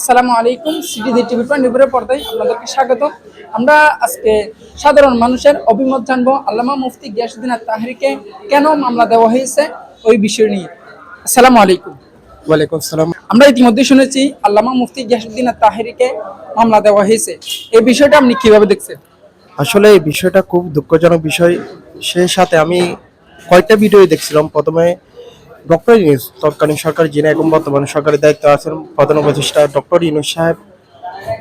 আসসালামু আলাইকুম। CTG TV নিউজের পর্দায় আপনাদেরকে স্বাগত। আমরা আজকে সাধারণ মানুষের অভিমত জানবো আল্লামা মুফতি গিয়াসউদ্দিন আত-তাহেরীকে কেন মামলা দেওয়া হয়েছে ওই বিষয় নিয়ে। আসসালামু আলাইকুম। ওয়ালাইকুম আসসালাম। আমরা ইতিমধ্যে শুনেছি আল্লামা মুফতি গিয়াসউদ্দিন আত-তাহেরীকে মামলা দেওয়া হয়েছে, এই বিষয়টা আপনি কিভাবে দেখছেন? আসলে এই বিষয়টা খুব দুঃখজনক বিষয়। সেই সাথে আমি কয়েকটা ভিডিও দেখছিলাম। প্রথমে ডক্টর ইউনূস, তৎকালীন সরকার যিনি এখন বর্তমানে সরকারি দায়িত্ব আছেন, প্রধান উপদেষ্টা ডক্টর ইউনূস সাহেব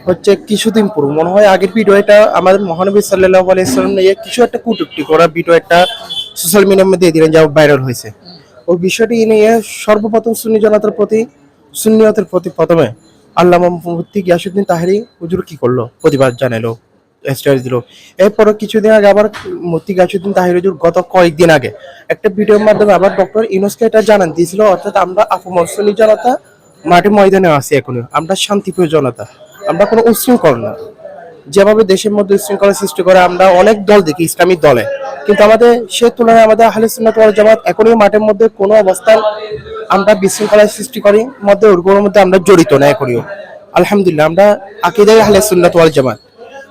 হচ্ছে কিছুদিন পূর্ব মনে হয় আগের ভিডিও, এটা আমাদের মহানবী সাল্লাল্লাহু আলাইহি ওয়াসাল্লাম নিয়ে কিছু একটা কটূক্তি করা ভিডিও একটা সোশ্যাল মিডিয়ার মধ্যে দিয়ে দিলেন, যা ভাইরাল হয়েছে। ওই বিষয়টি নিয়ে সর্বপ্রথম সুন্নি জনতার প্রতি, সুন্নিয়তের প্রতি প্রথমে আল্লামা মুফতি গিয়াসউদ্দিন তাহেরী হুজুর কি করলো, প্রতিবাদ জানালো, স্ট্যাটাস দিল। এরপরে কিছুদিন আগে আবার মুফতি গিয়াসউদ্দিন তাহেরী হুজুর গত কয়েকদিন আগে একটা ভিডিওর মাধ্যমে আবার ডক্টর ইউনূসকে এটা জানান দিয়েছিল, অর্থাৎ আমরা আপামর সুন্নি জনতা মাঠে ময়দানে আছি, এখনো আমরা শান্তিপ্রিয় জনতা, আমরা কোনো উচ্ছৃঙ্খল না। যেভাবে দেশের মধ্যে উচ্ছৃঙ্খলা সৃষ্টি করে আমরা অনেক দল দেখি ইসলামিক দলে, কিন্তু আমাদের সে তুলনায় আমাদের আহলে সুন্নাত ওয়াল জামাত এখনই মাঠের মধ্যে কোনো অবস্থান আমরা বিশৃঙ্খলা সৃষ্টি করি মধ্যে ওর মধ্যে আমরা জড়িত না এখনইও। আলহামদুলিল্লাহ আমরা আকীদায়ে আহলে সুন্নাত ওয়াল জামাত।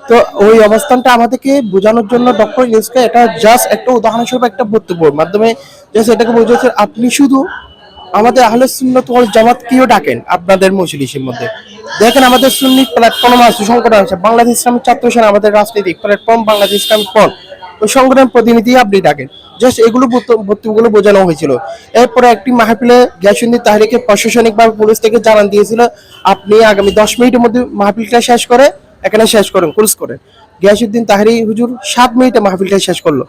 তো ওই অবস্থানটা আমাদেরকে বোঝানোর জন্য ডক্টর ইউনূসকে এটা জাস্ট একটা উদাহরণস্বরূপ একটা বক্তব্যের মাধ্যমে জাস্ট এটাকে বোঝাচ্ছে, আপনি শুধু আমাদের আহলে সুন্নাত ওয়াল জামাতকেও ডাকেন আপনাদের মজলিসের মধ্যে। দেখেন আমাদের সুন্নি প্ল্যাটফর্ম আছে, সংগঠন আছে, বাংলাদেশ ইসলামিক ছাত্র সেনা আমাদের রাজনৈতিক প্ল্যাটফর্ম, বাংলাদেশ ইসলামিক ফ্রন্ট, ওই সংগঠনের প্রতিনিধি আপনি ডাকেন। জাস্ট এগুলো বক্তব্যগুলো বোঝানো হয়েছিল। এরপরে একটি মাহফিলে গিয়াসউদ্দিন তাহেরীকে প্রশাসনিকভাবে পুলিশ থেকে জানান দিয়েছিল, আপনি আগামী 10 মিনিটের মধ্যে মাহফিলটা শেষ করে এখানে শেষ করেন, ক্লোজ করেন। গিয়াসউদ্দিন তাহেরী হুজুর 7 মিনিটে মাহফিলটা শেষ করলো।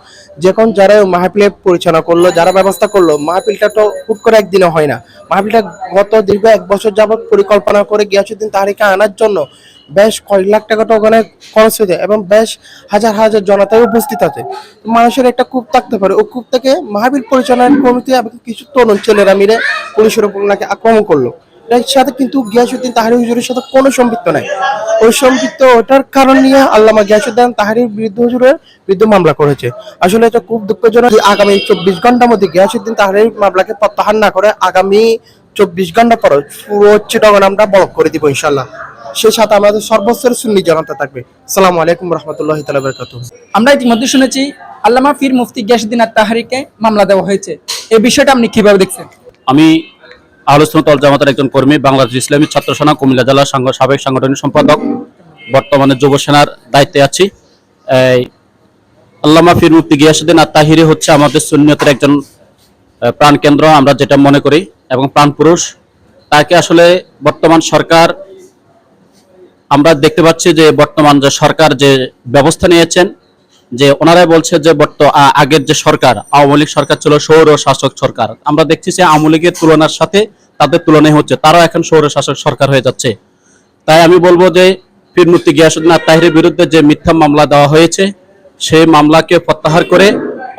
যখন যারা মাহফিলে পরিচালনা করলো, যারা ব্যবস্থা করলো, মাহফিলটা তো হুট করে একদিনে হয় না। মাহফিলটা গত দীর্ঘ 1 বছর যাবত পরিকল্পনা করে গিয়াসউদ্দিন তাহেরীকে আনার জন্য বেশ কয়েক লাখ টাকা তো ওখানে খরচ হয়েছে এবং বেশ হাজার হাজার জনতায় উপস্থিত আছে। মানুষের একটা কূপ থাকতে পারে, ওই কূপ থেকে মাহফিল পরিচালনা কমিটি এবং কিছু তরুণ ছেলেরা মিলে পুলিশের উপর নাকি আক্রমণ করলো। এর সাথে কিন্তু গিয়াসউদ্দিন তাহেরী হুজুরের সাথে কোনো সম্পৃক্ত নাই। ওই সম্পৃক্ত ওটার কারণ নিয়ে আল্লামা গিয়াসউদ্দিন তাহেরীর বিরুদ্ধে হুজুরের বিরুদ্ধে মামলা করেছে। আসলে এটা খুব দুঃখজনক। আগামী 24 ঘন্টার মধ্যে গিয়াসউদ্দিন তাহেরীর মামলাকে প্রত্যাহার না করে আগামী 24 ঘন্টা পর পুরো চিটাগং আমরা ব্লক করে দিব ইনশাআল্লাহ। সেই সাথে আমাদের সর্বস্তরের সুন্নি জনতা থাকবে। আসসালামু আলাইকুম রাহমাতুল্লাহি তাআলা বারাকাতুহু। আমরা ইতিমধ্যে শুনেছি আল্লামা পীর মুফতি গিয়াসউদ্দিন আত-তাহেরীকে মামলা দেওয়া হয়েছে, এই বিষয়টা আপনি কিভাবে দেখছেন? আমি আহলে সুন্নাত ওয়াল জামাতের একজন কর্মী, বাংলাদেশ ইসলামী ছাত্র সেনা কুমিল্লা জেলা সাবেক সাংগঠনিক সম্পাদক, বর্তমানে যুব সেনার দায়িত্বে আছি। আল্লামা পীর মুফতি গিয়াসউদ্দিন আত-তাহেরী হচ্ছে আমাদের সুন্নিয়তের একজন প্রাণকেন্দ্র, আমরা যেটা মনে করি, এবং প্রাণপুরুষ। তাকে আসলে বর্তমান সরকার, আমরা দেখতে পাচ্ছি যে বর্তমান যে সরকার যে ব্যবস্থা নিয়েছেন, যে ওনারাই বলছে যে আগের যে সরকার আওয়ামী লীগ সরকার ছিল সৌর শাসক সরকার, আমরা দেখছি যে আওয়ামী লীগের তুলনার সাথে তাদের তুলনায় হচ্ছে, তারাও এখন সৌর শাসক সরকার হয়ে যাচ্ছে। তাই আমি বলবো যে পীর মুফতি গিয়াসউদ্দিন আত-তাহেরীর বিরুদ্ধে যে মিথ্যা মামলা দেওয়া হয়েছে, সেই মামলাকে প্রত্যাহার করে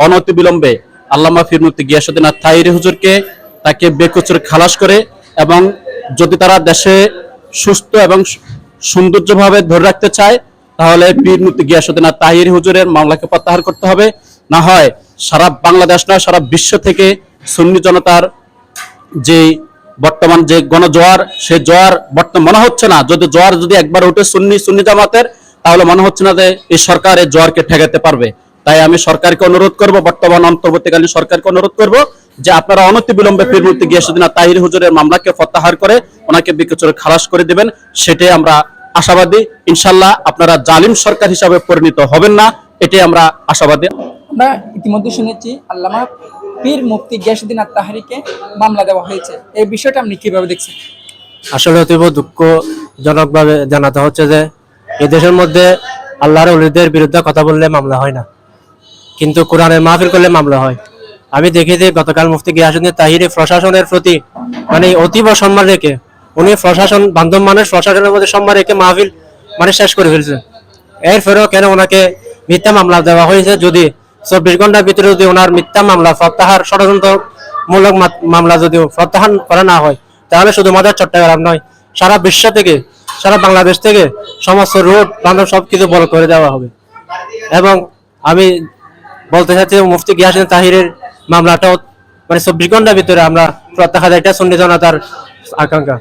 অনতিবিলম্বে আল্লামা পীর মুফতি গিয়াসউদ্দিন আত-তাহেরী হুজুরকে তাকে বেকসুর খালাস করে, এবং যদি তারা দেশে সুস্থ এবং সৌন্দর্যভাবে ধরে রাখতে চায়, তাহলে পীর মুফতি গিয়াসউদ্দিন আত-তাহেরী হুজুরের মামলাকে প্রত্যাহার করতে হবে। না হয় সারা বাংলাদেশ নয়, সারা বিশ্ব থেকে সুন্নি জনতার যে বর্তমান যে গণজোয়ার, সে জোয়ার বর্তমান মনে হচ্ছে না, যদি জোয়ার যদি একবার উঠে সুন্নি জামাতের, তাহলে মনে হচ্ছে না যে এই সরকার এই জোয়ারকে ঠেকাতে পারবে। তাই আমি সরকারকে অনুরোধ করব, বর্তমান অন্তর্বর্তীকালীন সরকারকে অনুরোধ করব যে আপনারা অনতিবিলম্বে পীর মুফতি গিয়াসউদ্দিন আত-তাহেরী হুজুরের মামলাকে প্রত্যাহার করে ওনাকে বেকসুর খালাস করে দিবেন। সেটাই আমরা আশাবাদী। ইনশাআল্লাহ আপনারা জালিম সরকার হিসাবে পরিণত হবেন না, এটাই আমরা আশাবাদী। আমরা ইতিমধ্যে শুনেছি আল্লামা পীর মুফতি গিয়াসউদ্দিন আত-তাহেরীকে মামলা দেওয়া হয়েছে, এই বিষয়টা আপনি কিভাবে দেখছেন? আসলে অতীব দুঃখজনকভাবে জানাতে হচ্ছে যে এই দেশের মধ্যে আল্লাহর ওলিদের বিরুদ্ধে কথা বললে মামলা হয় না, কিন্তু কোরআনের মাহফিল করলে মামলা হয়। আমি দেখেছি গতকাল মুফতি গিয়াসউদ্দিন তাহেরী প্রশাসনের প্রতি মানে অতীব সম্মান রেখে, উনি প্রশাসন বান্ধব মানুষ, প্রশাসনের মধ্যে সম্মান রেখে মাহফিল মানে শেষ করে ফেলছে। এরপরেও কেন ওনাকে মিথ্যা মামলা দেওয়া হয়েছে? যদি 24 ঘন্টার ভিতরে যদি ওনার মিথ্যা মামলা প্রত্যাহার, ষড়যন্ত্রমূলক মামলা যদি প্রত্যাহার করা না হয়, তাহলে শুধুমাত্র চট্টগ্রাম নয়, সারা বিশ্ব থেকে, সারা বাংলাদেশ থেকে সমস্ত রোড বান্ধব সবকিছু বন্ধ করে দেওয়া হবে। এবং আমি বলতে চাচ্ছি মুফতি গিয়াসউদ্দিন তাহেরীর মামলাটাও মানে 24 ঘন্টার ভিতরে আমরা প্রত্যাহার, এটা সুন্নি জনতার আকাঙ্ক্ষা।